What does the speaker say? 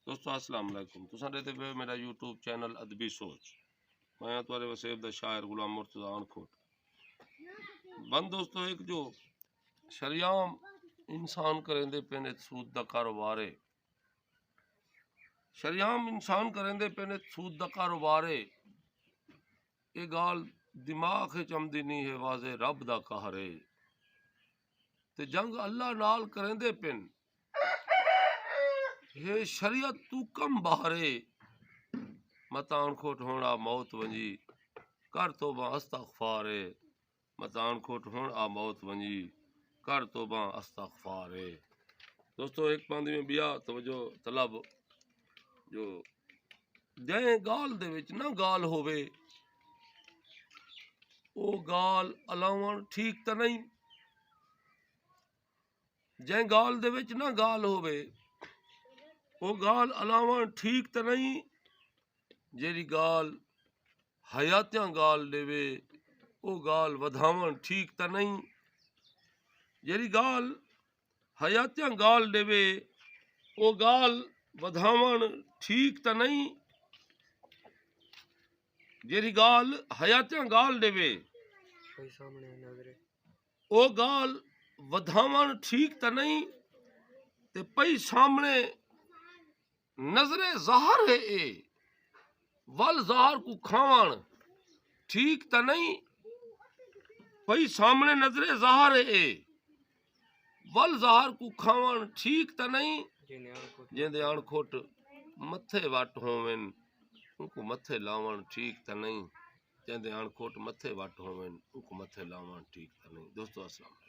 दोस्तों अस्सलाम वालेकुम। तुसां देते पे मेरा यूट्यूब चैनल अदबी सोच। मैं तुम्हारे वसेब द शायर गुलाम مرتضی ओवरकोट। बंद दोस्तों एक जो शरियाम इंसान करेंदे पेने सूद दा कारोबार है। शरियाम इंसान करेंदे पेने सूद दा कारोबार है। ये गाल दिमाग चमदी नहीं है वाजे रब दा कहर है। ते जंग अल्लाह नाल करेंदे पेन हे शरीयत तू कम बहारे मतान खोट होना मौत वंजी कर तोबा अस्तगफारे मतान खोट होना मौत वंजी कर तोबा अस्तगफारे। दोस्तों एक पांदी में बिया तवज्जो तलब जो जै गाल दे विच ना गाल होवे ओ गाल अलावण ठीक तो नहीं। जै गाल दे विच ना गाल होवे ओ गाल अलावण ठीक तो नहीं। जेरी गाल हयातियां गाल देवे ओ गाल वधावण ठीक तो नहीं। जेरी गाल हयातियां गाल देवे ओ गाल वधावण ठीक तो नहीं। जेरी गाल हयातियां गाल देवे ओ गाल वधावण ठीक तो नहीं। ते पई सामने नजरे ज़ाहर है ए वल ज़ाहर को खावण ठीक तो नहीं। पई सामने नजरे ज़ाहर है ए वल ज़ाहर को खावण ठीक तो नहीं। जेंदे अणखोट मथे वट होवन उनको मथे लावण ठीक तो नहीं। जेंदे अणखोट मथे वट होवन उनको मथे लावण ठीक तो नहीं। दोस्तों अस्सलाम।